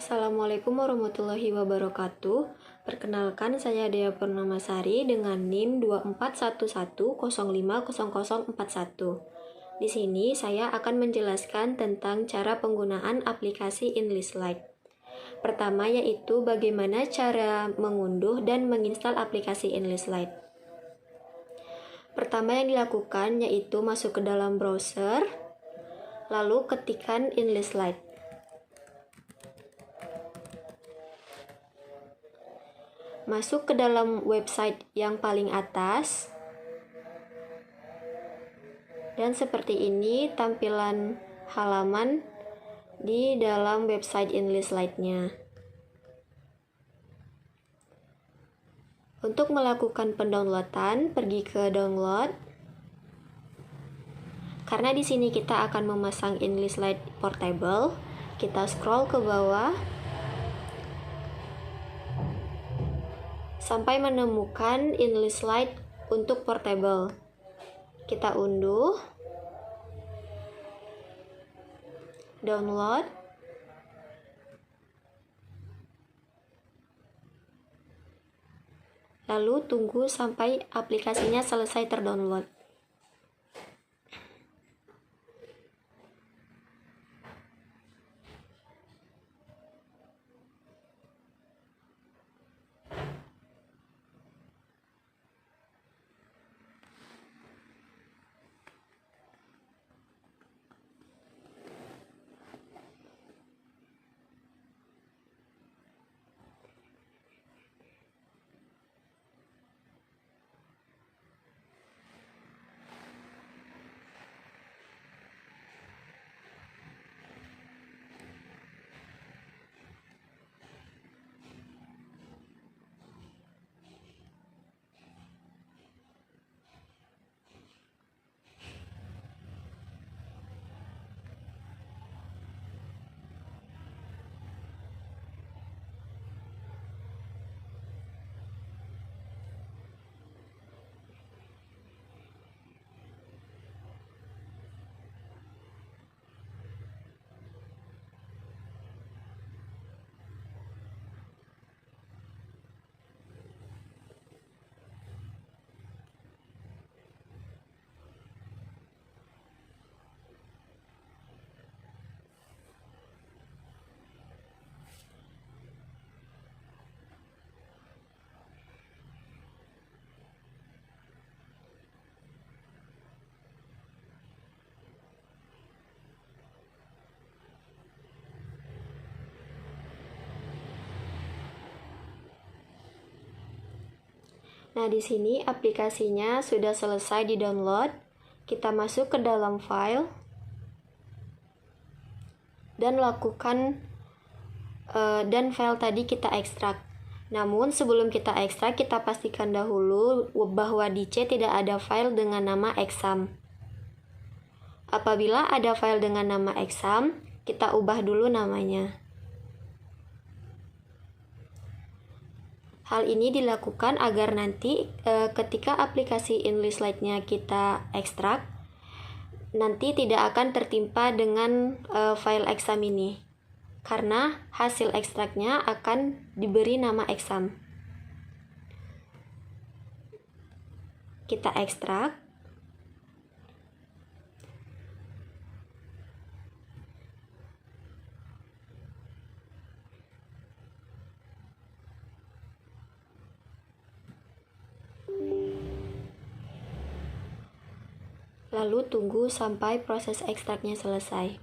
Assalamualaikum warahmatullahi wabarakatuh. Perkenalkan, saya Dea Purnamasari dengan NIM 2411050041. Di sini saya akan menjelaskan tentang cara penggunaan aplikasi English Lite. Pertama yaitu bagaimana cara mengunduh dan menginstal aplikasi English Lite. Pertama yang dilakukan yaitu masuk ke dalam browser, lalu ketikkan English Lite. Masuk ke dalam website yang paling atas, dan seperti ini tampilan halaman di dalam website English Lite-nya. Untuk melakukan pendownloadan, pergi ke download. Karena di sini kita akan memasang English Lite Portable, kita scroll ke bawah sampai menemukan English Lite untuk portable. Kita unduh, download, lalu tunggu sampai aplikasinya selesai terdownload. Nah, di sini aplikasinya sudah selesai di-download. Kita masuk ke dalam file dan lakukan dan file tadi kita ekstrak. Namun sebelum kita ekstrak, kita pastikan dahulu bahwa di C tidak ada file dengan nama exam. Apabila ada file dengan nama exam, kita ubah dulu namanya. Hal ini dilakukan agar nanti ketika aplikasi English Lite-nya kita ekstrak, nanti tidak akan tertimpa dengan file exam ini, karena hasil ekstraknya akan diberi nama exam. Kita ekstrak. Lalu tunggu sampai proses ekstraknya selesai.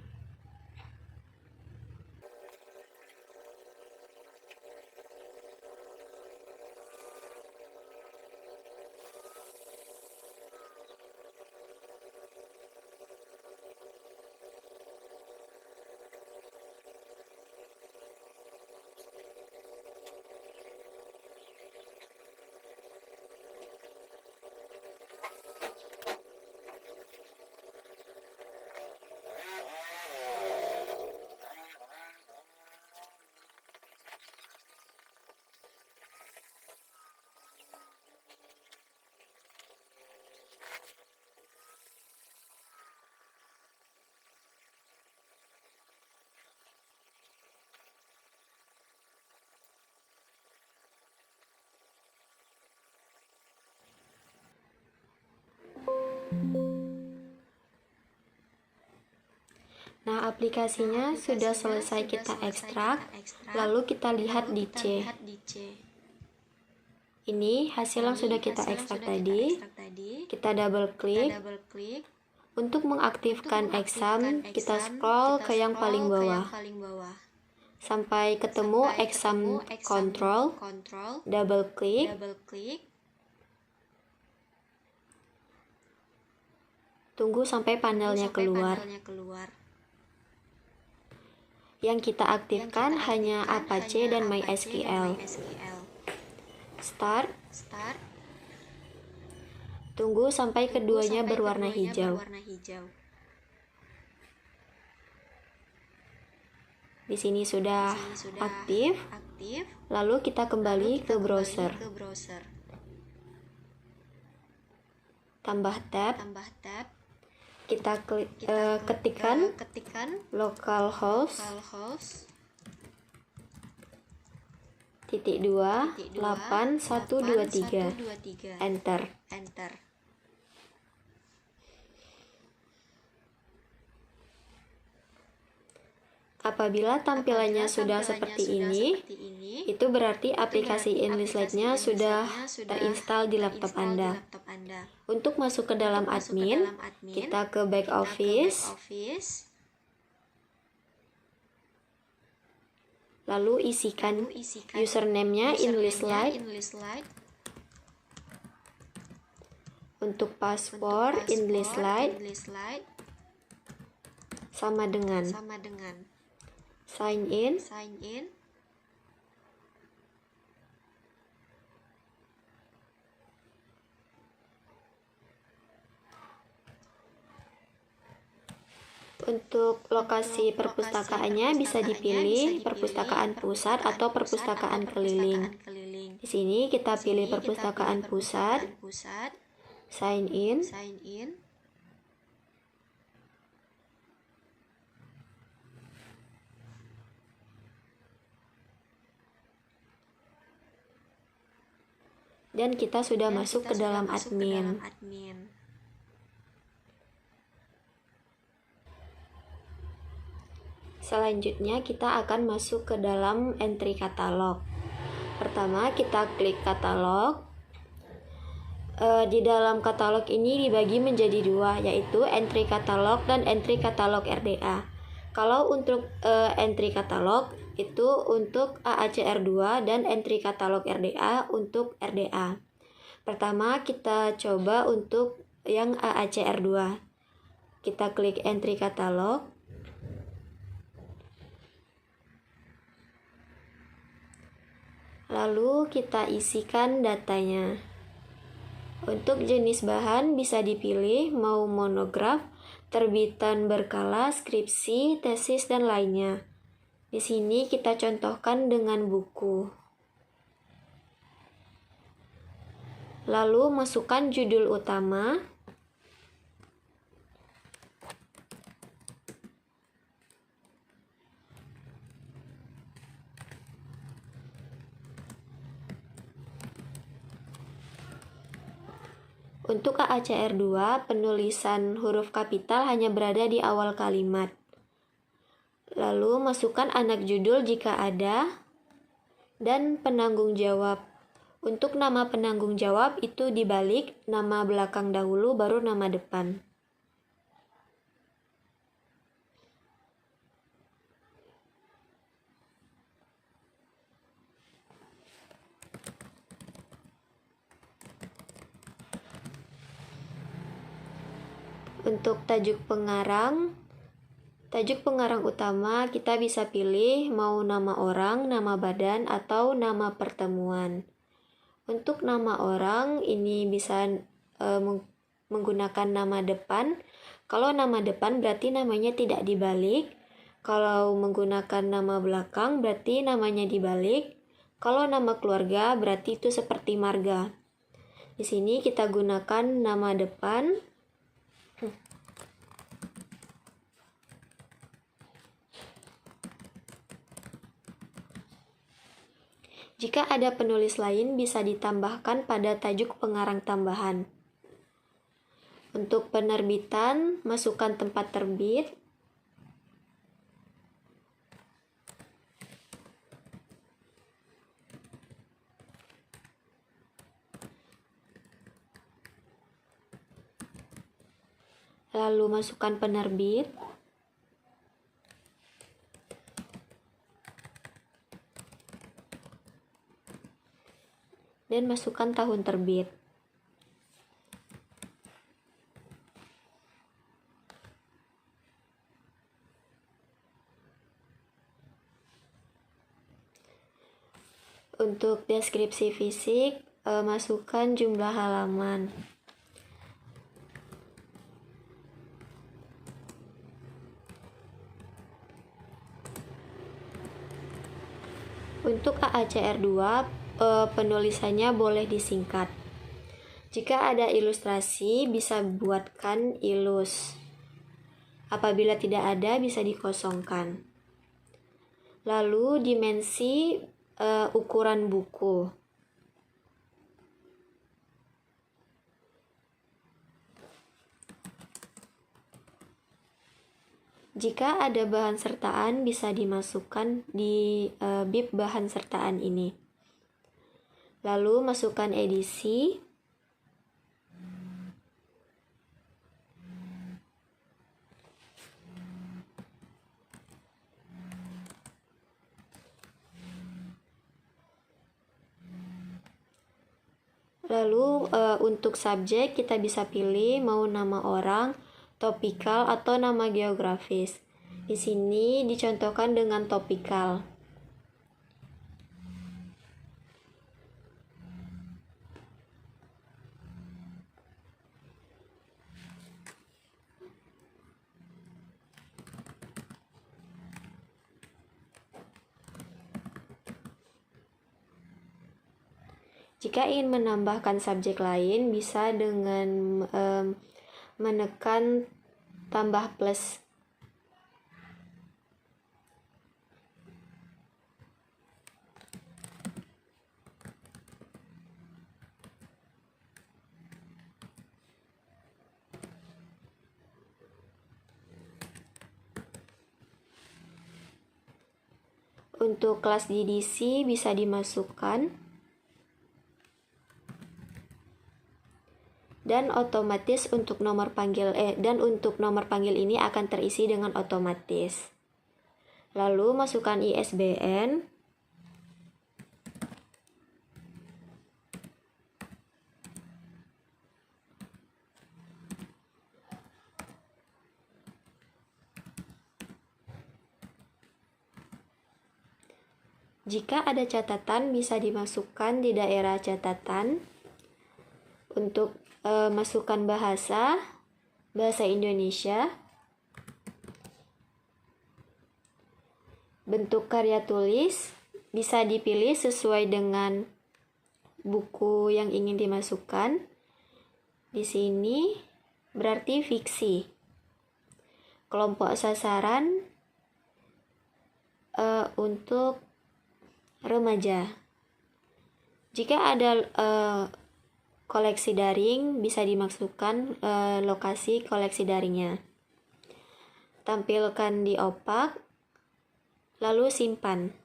Nah, aplikasinya sudah selesai kita ekstrak, lalu kita lihat di C. Ini hasil yang sudah kita ekstrak tadi. Kita double klik. Untuk mengaktifkan exam, kita scroll ke yang paling bawah. Sampai ketemu exam control, double klik. Tunggu sampai panelnya keluar. Yang kita aktifkan hanya Apache dan MySQL. Start. Tunggu sampai keduanya berwarna hijau. Di sini sudah aktif. Lalu kita kembali ke browser. Tambah tab. Kita ketikkan localhost /2 8123 enter. Apabila tampilannya sudah seperti ini, itu berarti aplikasi English Lite-nya sudah terinstall di laptop Anda. Untuk masuk ke dalam admin, kita ke back office, lalu isikan username-nya English Lite. Untuk password English Lite sama dengan sign in. Untuk lokasi perpustakaannya bisa dipilih perpustakaan pusat atau perpustakaan keliling. Di sini kita pilih perpustakaan pusat. Sign in. Dan kita sudah masuk ke dalam admin. Selanjutnya kita akan masuk ke dalam entry katalog. Pertama kita klik katalog. Di dalam katalog ini dibagi menjadi dua, yaitu entry katalog dan entry katalog RDA. Kalau untuk entry katalog itu untuk AACR2 dan entry katalog RDA untuk RDA. Pertama kita coba untuk yang AACR2. Kita klik entry katalog. Lalu kita isikan datanya. Untuk jenis bahan bisa dipilih mau monograf, terbitan berkala, skripsi, tesis, dan lainnya. Di sini kita contohkan dengan buku. Lalu masukkan judul utama. Untuk AACR2, penulisan huruf kapital hanya berada di awal kalimat. Lalu masukkan anak judul jika ada, dan penanggung jawab. Untuk nama penanggung jawab itu dibalik, nama belakang dahulu baru nama depan. Untuk tajuk pengarang utama kita bisa pilih mau nama orang, nama badan, atau nama pertemuan. Untuk nama orang ini bisa menggunakan nama depan. Kalau nama depan berarti namanya tidak dibalik. Kalau menggunakan nama belakang berarti namanya dibalik. Kalau nama keluarga berarti itu seperti marga. Di sini kita gunakan nama depan. Jika ada penulis lain bisa ditambahkan pada tajuk pengarang tambahan. Untuk penerbitan, masukkan tempat terbit. lalu masukkan penerbit, dan masukkan tahun terbit. Untuk deskripsi fisik, masukkan jumlah halaman. Untuk AACR 2, penulisannya boleh disingkat. Jika ada ilustrasi, bisa buatkan ilus. Apabila tidak ada, bisa dikosongkan. Lalu dimensi ukuran buku. Jika ada bahan sertaan, bisa dimasukkan di bib bahan sertaan ini. Lalu masukkan edisi. Lalu untuk subjek kita bisa pilih mau nama orang, topikal, atau nama geografis. Di sini dicontohkan dengan topikal. Jika ingin menambahkan subjek lain, bisa dengan menekan tambah plus. Untuk kelas DDC bisa dimasukkan. Dan otomatis untuk nomor panggil ini akan terisi dengan otomatis. Lalu masukkan ISBN. Jika ada catatan, bisa dimasukkan di daerah catatan. Untuk masukkan bahasa Indonesia. Bentuk karya tulis bisa dipilih sesuai dengan buku yang ingin dimasukkan. Di sini berarti fiksi. Kelompok sasaran untuk remaja. Jika ada koleksi daring, bisa dimasukkan lokasi koleksi daringnya. Tampilkan di opak, lalu simpan.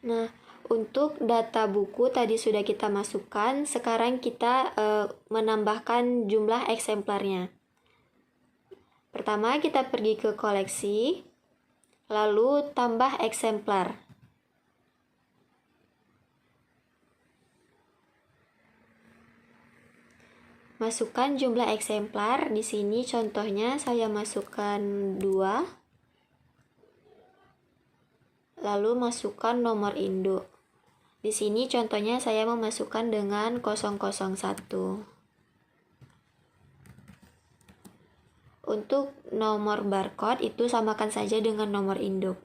Nah, untuk data buku tadi sudah kita masukkan, sekarang kita menambahkan jumlah eksemplarnya. Pertama kita pergi ke koleksi, lalu tambah eksemplar. Masukkan jumlah eksemplar. Di sini contohnya saya masukkan 2. Lalu masukkan nomor induk. Di sini contohnya saya memasukkan dengan 001. Untuk nomor barcode itu samakan saja dengan nomor induk.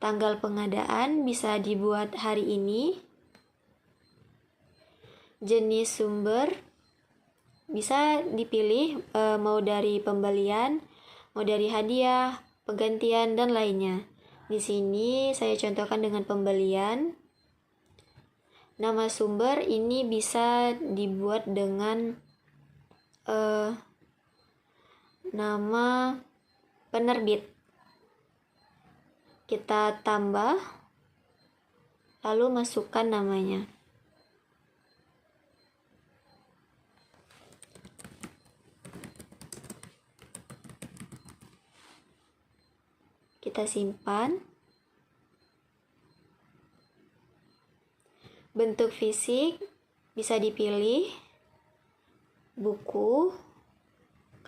Tanggal pengadaan bisa dibuat hari ini. Jenis sumber bisa dipilih mau dari pembelian, mau dari hadiah, penggantian, dan lainnya. Di sini saya contohkan dengan pembelian. Nama sumber ini bisa dibuat dengan nama penerbit. Kita tambah, lalu masukkan namanya. Kita simpan. Bentuk fisik bisa dipilih, buku,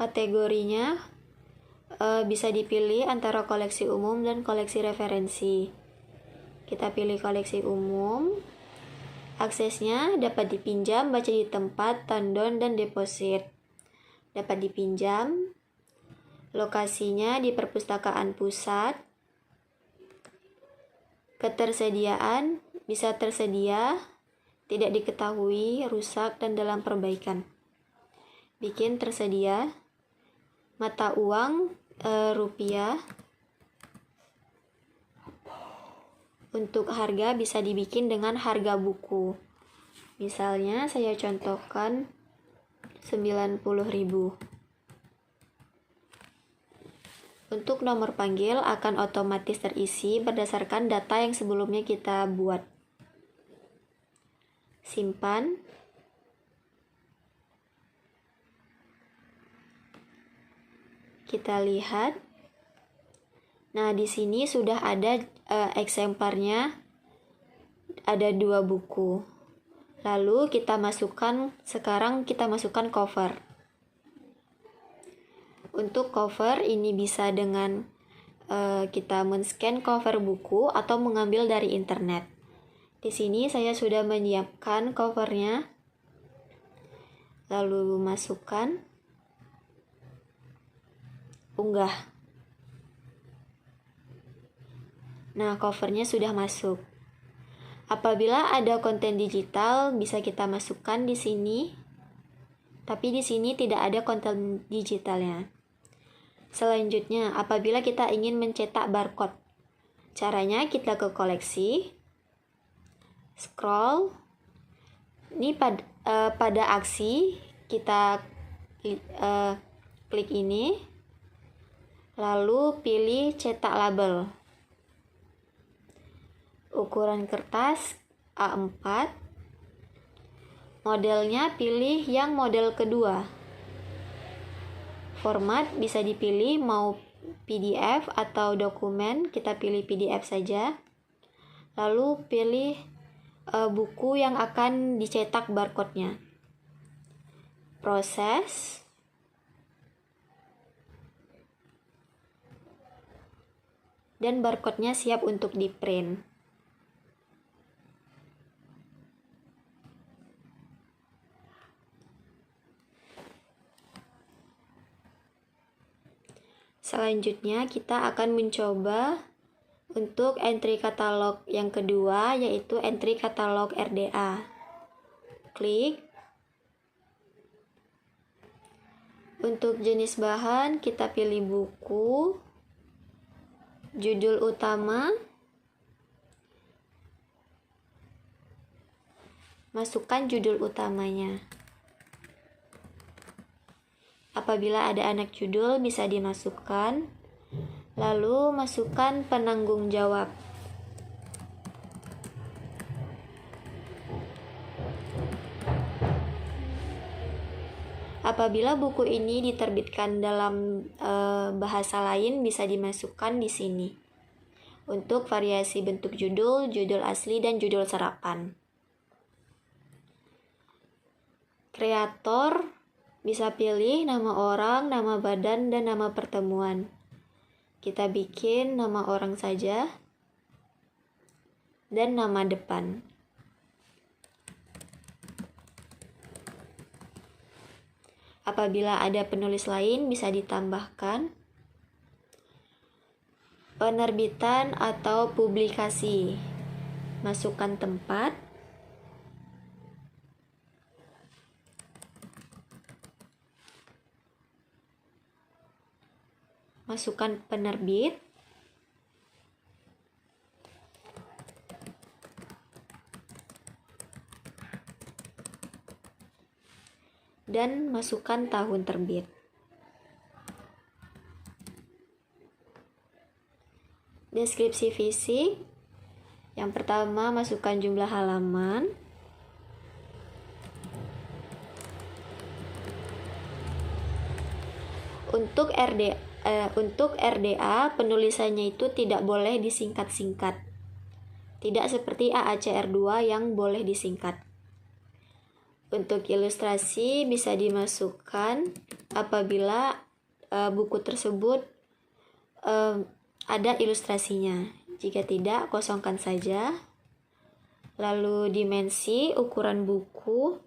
kategorinya bisa dipilih antara koleksi umum dan koleksi referensi. Kita pilih koleksi umum. Aksesnya dapat dipinjam, baca di tempat, tandon, dan deposit. Dapat dipinjam. Lokasinya di perpustakaan pusat. Ketersediaan bisa tersedia, tidak diketahui, rusak, dan dalam perbaikan. Bikin tersedia. Mata uang rupiah. Untuk harga bisa dibikin dengan harga buku. Misalnya saya contohkan 90.000. Untuk nomor panggil akan otomatis terisi berdasarkan data yang sebelumnya kita buat. Simpan. Kita lihat. Nah, di sini sudah ada eksemplarnya. Ada 2 buku. Lalu sekarang kita masukkan cover. Untuk cover ini bisa dengan kita men-scan cover buku atau mengambil dari internet. Di sini saya sudah menyiapkan covernya. Lalu masukkan, unggah. Nah, covernya sudah masuk. Apabila ada konten digital, bisa kita masukkan di sini. Tapi di sini tidak ada konten digitalnya. Selanjutnya, apabila kita ingin mencetak barcode, caranya kita ke koleksi, scroll. Ini pada aksi kita klik ini, lalu pilih cetak label. Ukuran kertas A4. Modelnya pilih yang model kedua. Format bisa dipilih mau PDF atau dokumen, kita pilih PDF saja. Lalu pilih buku yang akan dicetak barcode-nya. Proses. Dan barcode-nya siap untuk di-print. Selanjutnya kita akan mencoba untuk entry katalog yang kedua, yaitu entry katalog RDA. Klik. Untuk jenis bahan kita pilih buku. Judul utama. Masukkan judul utamanya. Apabila ada anak judul bisa dimasukkan. Lalu masukkan penanggung jawab. Apabila buku ini diterbitkan dalam bahasa lain bisa dimasukkan di sini. Untuk variasi bentuk judul, judul asli, dan judul serapan. Kreator bisa pilih nama orang, nama badan, dan nama pertemuan. Kita bikin nama orang saja dan nama depan. Apabila ada penulis lain bisa ditambahkan. Penerbitan atau publikasi. Masukkan tempat. Masukkan penerbit. dan masukkan tahun terbit. Deskripsi fisik. Yang pertama, masukkan jumlah halaman. Untuk RDA, penulisannya itu tidak boleh disingkat-singkat. Tidak seperti AACR2 yang boleh disingkat. Untuk ilustrasi bisa dimasukkan apabila buku tersebut ada ilustrasinya. Jika tidak, kosongkan saja. Lalu dimensi, ukuran buku.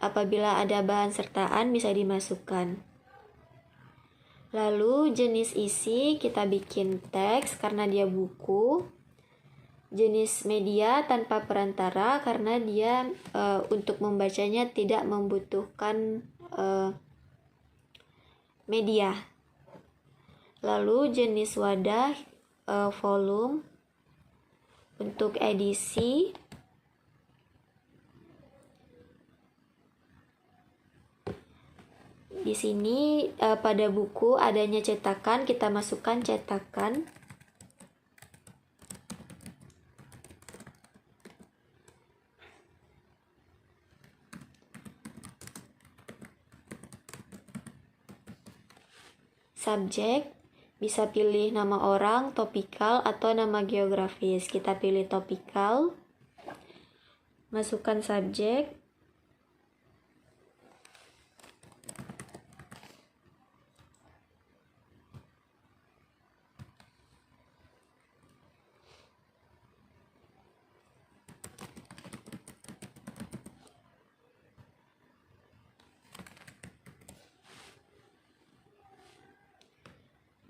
Apabila ada bahan sertaan bisa dimasukkan. Lalu jenis isi kita bikin teks karena dia buku. Jenis media tanpa perantara karena dia untuk membacanya tidak membutuhkan media. Lalu jenis wadah, volume. Untuk edisi, di sini pada buku adanya cetakan, kita masukkan cetakan. Subjek, bisa pilih nama orang, topikal, atau nama geografis. Kita pilih topikal. Masukkan subjek.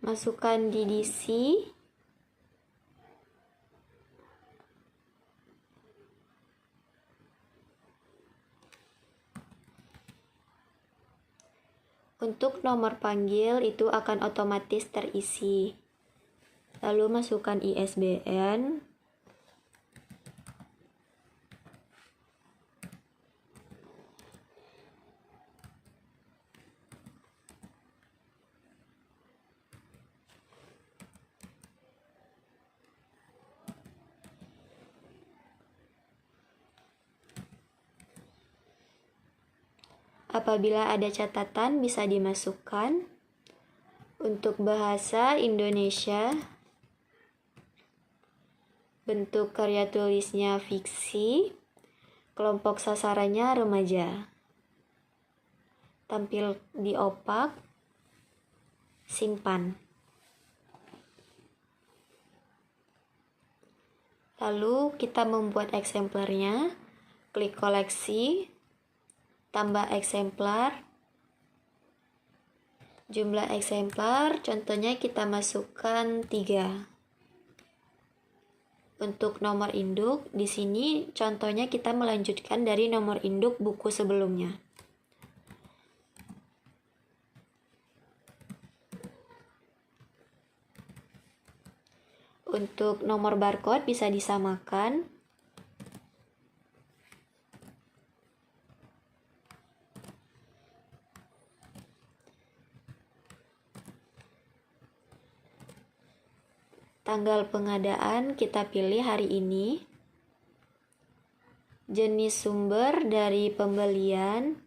Masukkan DDC. Untuk nomor panggil itu akan otomatis terisi. Lalu masukkan ISBN. Apabila ada catatan bisa dimasukkan. Untuk bahasa Indonesia, bentuk karya tulisnya fiksi, kelompok sasarannya remaja. Tampil di opak, simpan. Lalu kita membuat eksemplarnya, klik koleksi, tambah eksemplar. Jumlah eksemplar, contohnya kita masukkan 3. Untuk nomor induk, di sini contohnya kita melanjutkan dari nomor induk buku sebelumnya. Untuk nomor barcode bisa disamakan. Tanggal pengadaan kita pilih hari ini. Jenis sumber dari pembelian.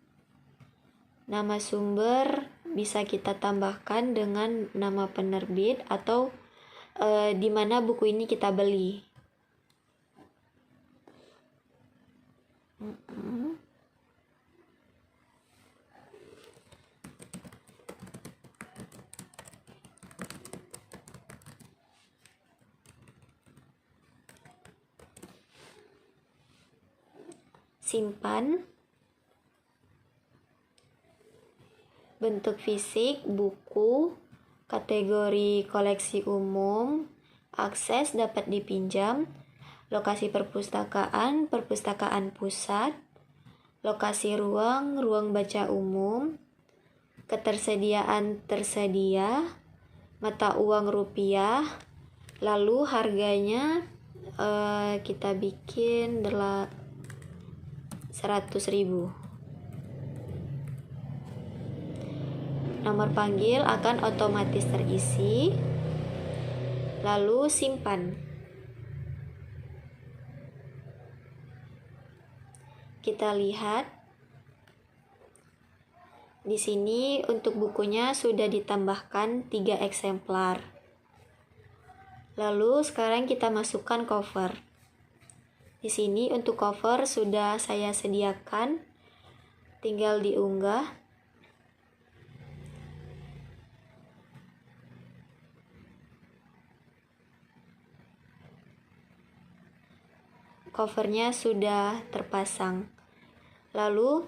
Nama sumber bisa kita tambahkan dengan nama penerbit atau di mana buku ini kita beli. Simpan. Bentuk fisik buku, kategori koleksi umum, akses dapat dipinjam, lokasi perpustakaan, perpustakaan pusat, lokasi ruang, ruang baca umum, ketersediaan tersedia, mata uang rupiah, Lalu harganya kita bikin 100.000. Nomor panggil akan otomatis terisi. Lalu simpan. Kita lihat di sini untuk bukunya sudah ditambahkan 3 eksemplar. Lalu sekarang kita masukkan cover. Di sini untuk cover sudah saya sediakan, tinggal diunggah. Covernya sudah terpasang. Lalu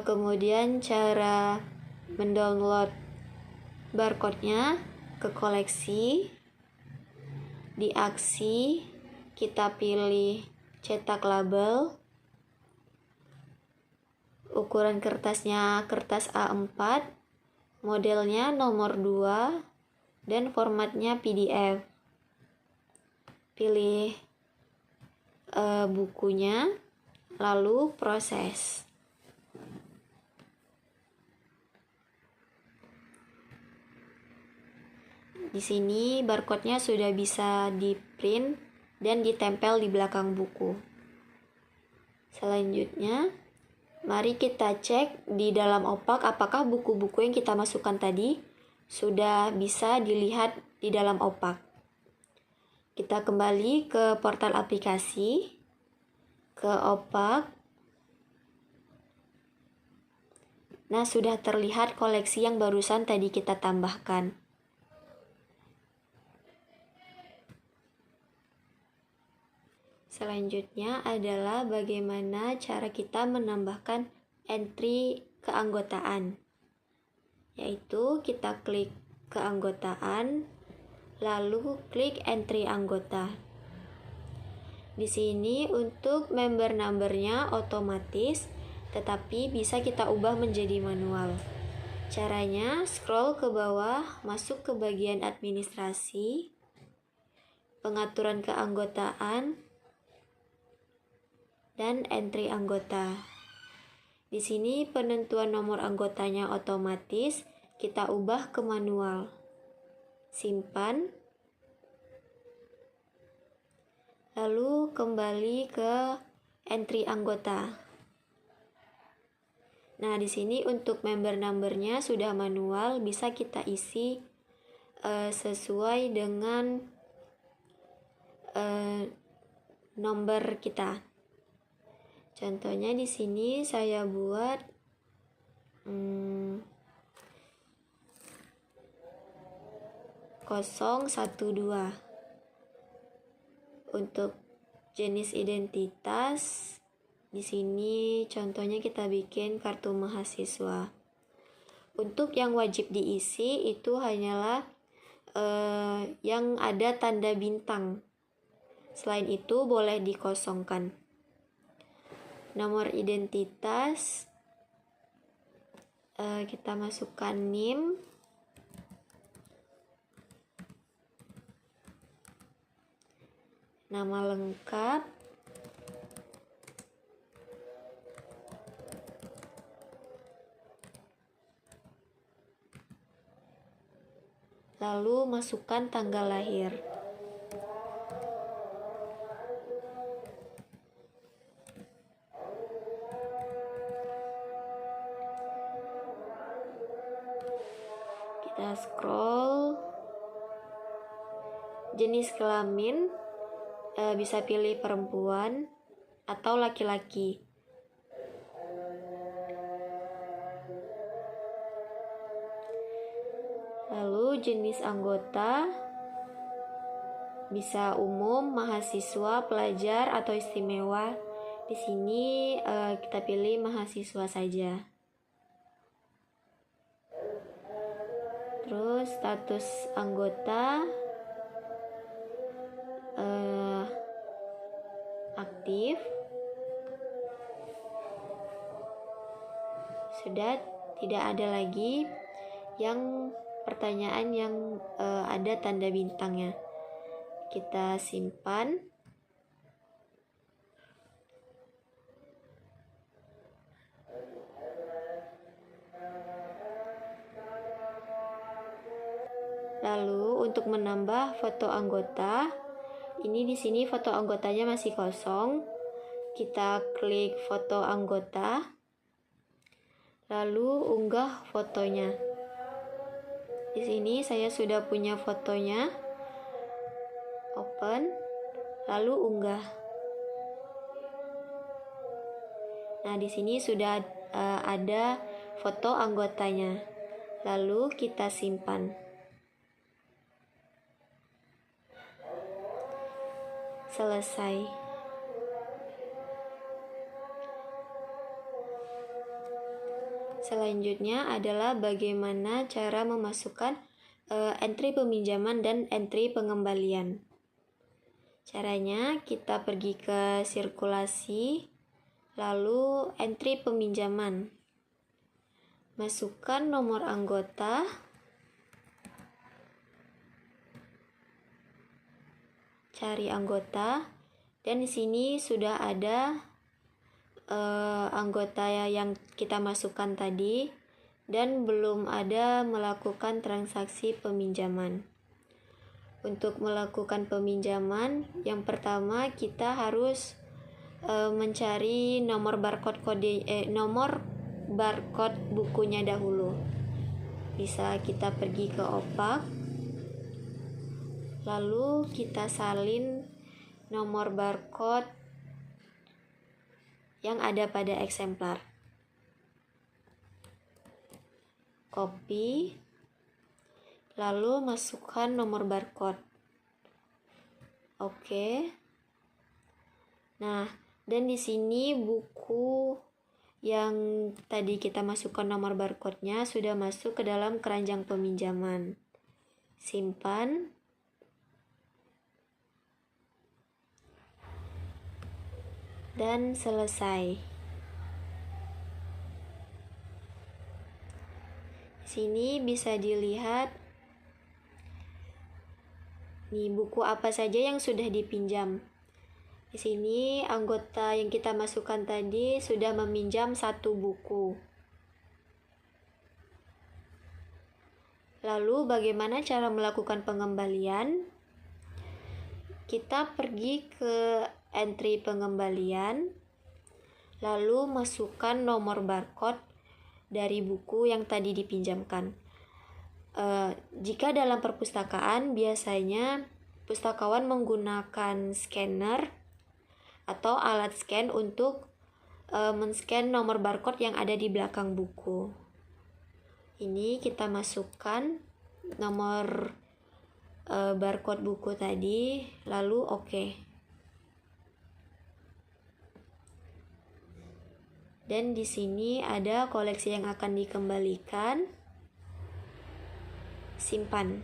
kemudian cara mendownload barcode-nya ke koleksi. Di aksi kita pilih cetak label. Ukuran kertasnya kertas A4, modelnya nomor 2 dan formatnya PDF. Pilih bukunya, lalu proses. Di sini barcode-nya sudah bisa di-print dan ditempel di belakang buku. Selanjutnya, mari kita cek di dalam opak apakah buku-buku yang kita masukkan tadi sudah bisa dilihat di dalam opak. Kita kembali ke portal aplikasi, ke opak. Nah, sudah terlihat koleksi yang barusan tadi kita tambahkan. Selanjutnya adalah bagaimana cara kita menambahkan entry keanggotaan. Yaitu kita klik keanggotaan, lalu klik entry anggota. Di sini untuk member number-nya otomatis, tetapi bisa kita ubah menjadi manual. Caranya scroll ke bawah, masuk ke bagian administrasi, pengaturan keanggotaan, dan entry anggota. Di sini penentuan nomor anggotanya otomatis, kita ubah ke manual. Simpan. Lalu kembali ke entry anggota. Nah, di sini untuk member number-nya sudah manual, bisa kita isi sesuai dengan nomor kita. Contohnya di sini saya buat 012. Untuk jenis identitas, di sini contohnya kita bikin kartu mahasiswa. Untuk yang wajib diisi itu hanyalah yang ada tanda bintang. Selain itu boleh dikosongkan. Nomor identitas, kita masukkan NIM. Nama lengkap, lalu masukkan tanggal lahir. Kita scroll. Jenis kelamin bisa pilih perempuan atau laki-laki. Lalu jenis anggota bisa umum, mahasiswa, pelajar, atau istimewa. Di sini kita pilih mahasiswa saja. Terus status anggota aktif. Sudah tidak ada lagi yang pertanyaan yang ada tanda bintangnya. Kita simpan. Lalu untuk menambah foto anggota, ini di sini foto anggotanya masih kosong. Kita klik foto anggota, lalu unggah fotonya. Di sini saya sudah punya fotonya. Open, lalu unggah. Nah, di sini sudah ada foto anggotanya. Lalu kita simpan. Selesai. Selanjutnya adalah bagaimana cara memasukkan entry peminjaman dan entry pengembalian. Caranya kita pergi ke sirkulasi, lalu entry peminjaman. Masukkan nomor anggota, cari anggota, dan di sini sudah ada anggota yang kita masukkan tadi dan belum ada melakukan transaksi peminjaman. Untuk melakukan peminjaman, yang pertama kita harus mencari nomor barcode bukunya dahulu. Bisa kita pergi ke opak, lalu kita salin nomor barcode yang ada pada eksemplar. Copy, lalu masukkan nomor barcode. Oke. Nah, dan di sini buku yang tadi kita masukkan nomor barcode-nya sudah masuk ke dalam keranjang peminjaman. Simpan. Dan selesai. Sini bisa dilihat nih buku apa saja yang sudah dipinjam. Di sini anggota yang kita masukkan tadi sudah meminjam 1 buku. Lalu bagaimana cara melakukan pengembalian? Kita pergi ke entry pengembalian, lalu masukkan nomor barcode dari buku yang tadi dipinjamkan. Jika dalam perpustakaan, biasanya pustakawan menggunakan scanner atau alat scan untuk men-scan nomor barcode yang ada di belakang buku. Ini kita masukkan nomor barcode buku tadi, lalu oke. Dan di sini ada koleksi yang akan dikembalikan. Simpan.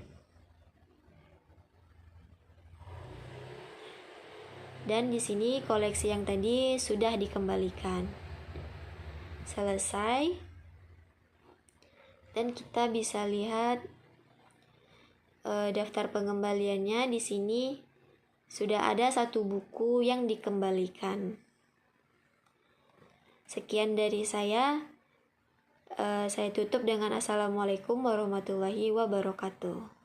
Dan di sini koleksi yang tadi sudah dikembalikan. Selesai. Dan kita bisa lihat daftar pengembaliannya. Di sini sudah ada 1 buku yang dikembalikan. Sekian dari saya. Saya tutup dengan Assalamualaikum warahmatullahi wabarakatuh.